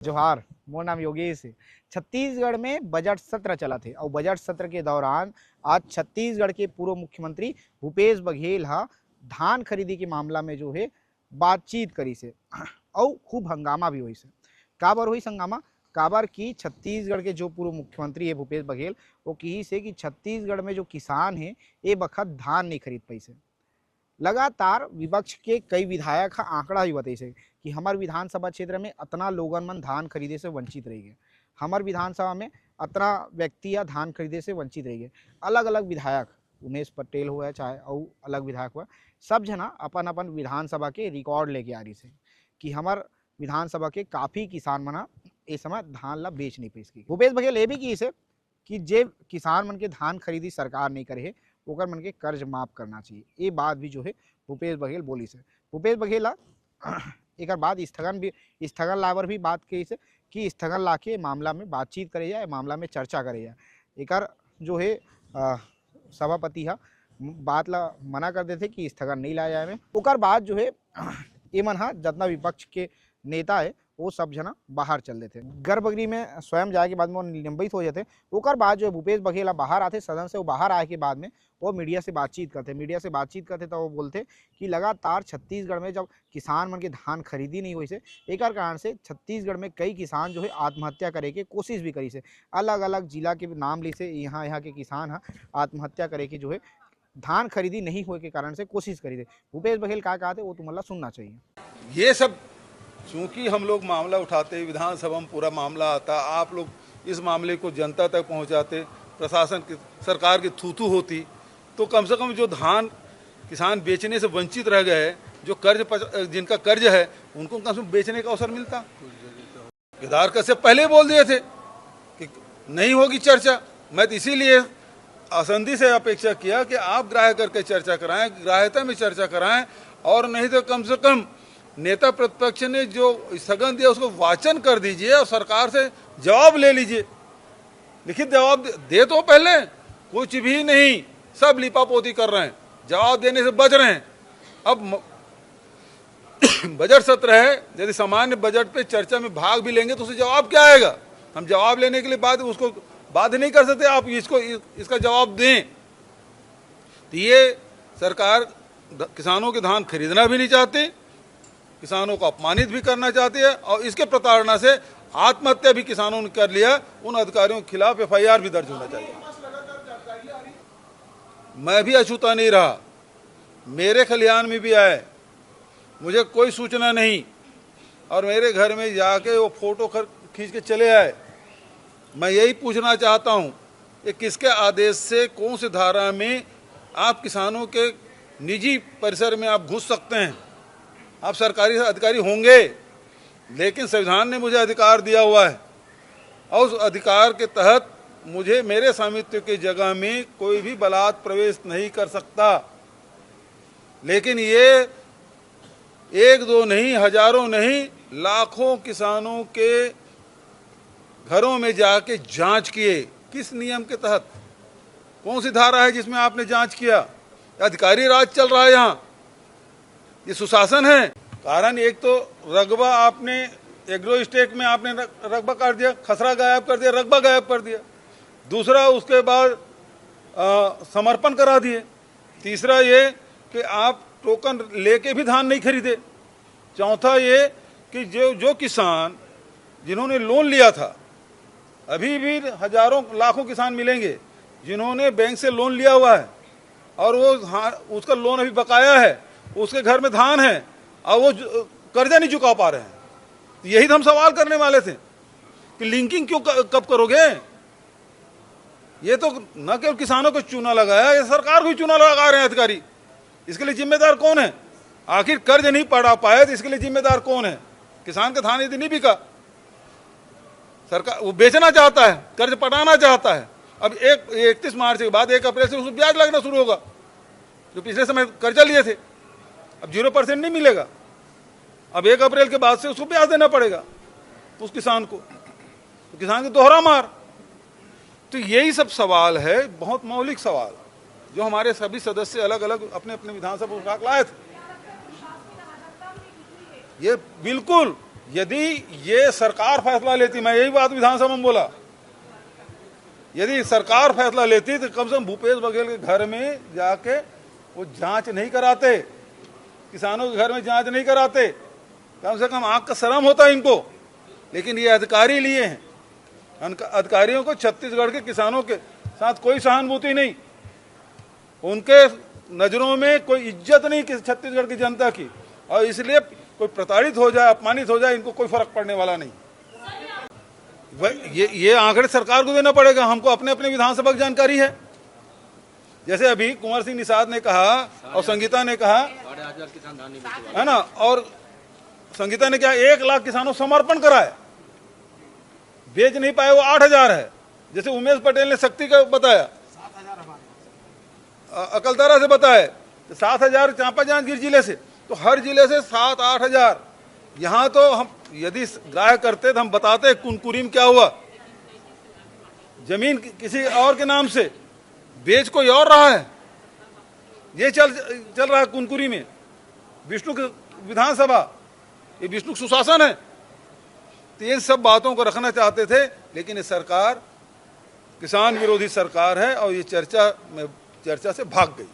जोहार, मोर नाम योगेश है। छत्तीसगढ़ में बजट सत्र चला थे और बजट सत्र के दौरान आज छत्तीसगढ़ के पूर्व मुख्यमंत्री भूपेश बघेल हा धान खरीदी के मामला में जो है बातचीत करी से और खूब हंगामा भी हुई से। काबर हुई हंगामा? काबर की छत्तीसगढ़ के जो पूर्व मुख्यमंत्री है भूपेश बघेल वो कही से कि छत्तीसगढ़ में जो किसान है ये बखत धान नहीं खरीद पाई से। लगातार विपक्ष के कई विधायक का आंकड़ा भी बताई से कि हमार विधानसभा क्षेत्र में अतना लोगन मन धान खरीदे से वंचित रह गए, हमार विधानसभा में अतना व्यक्ति या धान खरीदे से वंचित रह गए। अलग अलग विधायक, उमेश पटेल हुआ चाहे और अलग विधायक हुआ, सब जना अपन अपन विधानसभा के रिकॉर्ड लेके आ रही से कि हमार विधानसभा के काफ़ी किसान मना इस समय धान ला बेच नहीं पाई। भूपेश बघेल ये भी की से कि जे किसान मन के धान खरीदी सरकार नहीं करे ओकर मन के कर्ज माफ करना चाहिए। ये बात भी जो है भूपेश बघेल बोली से। भूपेश बघेल एक बाद स्थगन लावर भी बात कही से कि स्थगन ला के मामला में बातचीत करे जाए, मामला में चर्चा करे जाए। एक जो है सभापति हा बात ला मना कर देते कि स्थगन नहीं लाया जाए में। ओकर बाद जो है ये मन हा जितना विपक्ष के नेता है वो सब जना बाहर चल देते, गर्भगृह में स्वयं जाए के बाद में वो निलंबित हो जाते। ओकर बाद जो भूपेश बघेल बाहर आते सदन से, वो बाहर आए के बाद में वो मीडिया से बातचीत करते तो वो बोलते कि लगातार छत्तीसगढ़ में जब किसान मन के धान खरीदी नहीं हुई से एक कारण से छत्तीसगढ़ में कई किसान जो है आत्महत्या करे के कोशिश भी करी से। अलग अलग जिला के नाम ली से यहाँ के किसान आत्महत्या करे के जो है धान खरीदी नहीं हुए के कारण से कोशिश करी थे। भूपेश बघेल क्या कहते वो तुम्हारा सुनना चाहिए। ये सब चूंकि हम लोग मामला उठाते, विधानसभा में पूरा मामला आता, आप लोग इस मामले को जनता तक पहुंचाते, प्रशासन की सरकार की थू होती, तो कम से कम जो धान किसान बेचने से वंचित रह गए, जो जिनका कर्ज है उनको कम से कम बेचने का अवसर मिलता। केदार कश्यप पहले बोल दिए थे कि नहीं होगी चर्चा। मैं तो इसीलिए आसंदी से अपेक्षा किया कि आप ग्राह्य करके चर्चा कराएं, ग्राह्यता में चर्चा कराएं, और नहीं तो कम से कम नेता प्रतिपक्ष ने जो स्थगन दिया उसको वाचन कर दीजिए और सरकार से जवाब ले लीजिए। लिखित जवाब दे तो पहले, कुछ भी नहीं, सब लिपापोती कर रहे हैं, जवाब देने से बच रहे हैं। अब बजट सत्र है, यदि सामान्य बजट पे चर्चा में भाग भी लेंगे तो उसे जवाब क्या आएगा? हम जवाब लेने के लिए बाद उसको बाध्य नहीं कर सकते, आप इसका जवाब दें। तो ये सरकार किसानों के धान खरीदना भी नहीं चाहती, किसानों को अपमानित भी करना चाहती है, और इसके प्रताड़ना से आत्महत्या भी किसानों ने कर लिया। उन अधिकारियों के खिलाफ FIR भी दर्ज होना चाहिए। मैं भी अछूता नहीं रहा, मेरे खलिहान में भी आए, मुझे कोई सूचना नहीं, और मेरे घर में जाके वो फोटो खींच के चले आए। मैं यही पूछना चाहता हूँ कि किसके आदेश से, कौन सी धारा में आप किसानों के निजी परिसर में आप घुस सकते हैं? आप सरकारी अधिकारी होंगे, लेकिन संविधान ने मुझे अधिकार दिया हुआ है, और उस अधिकार के तहत मुझे मेरे स्वामित्व की जगह में कोई भी बलात् प्रवेश नहीं कर सकता। लेकिन ये एक दो नहीं, हजारों नहीं, लाखों किसानों के घरों में जाके जांच किए। किस नियम के तहत? कौन सी धारा है जिसमें आपने जांच किया? अधिकारी राज चल रहा है यहाँ, ये सुशासन है। कारण एक तो रकबा आपने एग्रो स्टेट में आपने रकबा काट दिया, खसरा गायब कर दिया, रकबा गायब कर दिया। दूसरा, उसके बाद समर्पण करा दिए। तीसरा ये कि आप टोकन लेके भी धान नहीं खरीदे। चौथा ये कि जो किसान जिन्होंने लोन लिया था, अभी भी हजारों लाखों किसान मिलेंगे जिन्होंने बैंक से लोन लिया हुआ है और वो उसका लोन अभी बकाया है, उसके घर में धान है और वो कर्जा नहीं चुका पा रहे हैं। तो यही तो हम सवाल करने वाले थे कि लिंकिंग क्यों कब करोगे? ये तो न केवल किसानों को चूना लगाया, ये सरकार को ही चूना लगा रहे हैं अधिकारी। इसके लिए जिम्मेदार कौन है? आखिर कर्ज नहीं पड़ा पाए तो इसके लिए जिम्मेदार कौन है? किसान का धान यदि नहीं बिका, सरकार वो बेचना चाहता है, कर्ज पटाना चाहता है, अब 31 मार्च के बाद 1 अप्रैल से उसको ब्याज लगना शुरू होगा। जो पिछले समय कर्जा लिए थे अब 0% नहीं मिलेगा, अब 1 अप्रैल के बाद से उसको ब्याज देना पड़ेगा उस किसान को। तो किसान की दोहरा मार। तो यही सब सवाल है, बहुत मौलिक सवाल, जो हमारे सभी सदस्य अलग अलग अपने अपने विधानसभा उठा लाए थे। ये बिल्कुल यदि ये सरकार फैसला लेती, मैं यही बात विधानसभा में बोला, यदि सरकार फैसला लेती तो कम से कम भूपेश बघेल के घर में जाके वो जांच नहीं कराते, किसानों के घर में जांच नहीं कराते, कम से कम आंख का शर्म होता है इनको। लेकिन ये अधिकारी लिए हैं, अधिकारियों को छत्तीसगढ़ के किसानों के साथ कोई सहानुभूति नहीं, उनके नजरों में कोई इज्जत नहीं कि छत्तीसगढ़ की जनता की, और इसलिए कोई प्रताड़ित हो जाए, अपमानित हो जाए, इनको कोई फर्क पड़ने वाला नहीं। ये आंकड़े सरकार को देना पड़ेगा, हमको अपने अपने विधानसभा की जानकारी है। जैसे अभी कुंवर सिंह निषाद ने कहा और संगीता ने कहा है ना, और संगीता ने क्या 1 लाख किसानों समर्पण कराए, बेच नहीं पाए, वो 8,000 है। जैसे उमेश पटेल ने शक्ति का बताया, अकलतरा से बताया तो 7,000 चांपा जांजगीर जिले से, तो हर जिले से 7-8 हजार। यहाँ तो हम यदि गाय करते तो हम बताते कुनकुरी में क्या हुआ, जमीन किसी और के नाम से बेच कोई और रहा है, ये चल रहा है कुनकुरी में। विष्णु की विधानसभा, ये विष्णु सुशासन है। तो इन सब बातों को रखना चाहते थे, लेकिन ये सरकार किसान विरोधी सरकार है और ये चर्चा से भाग गई।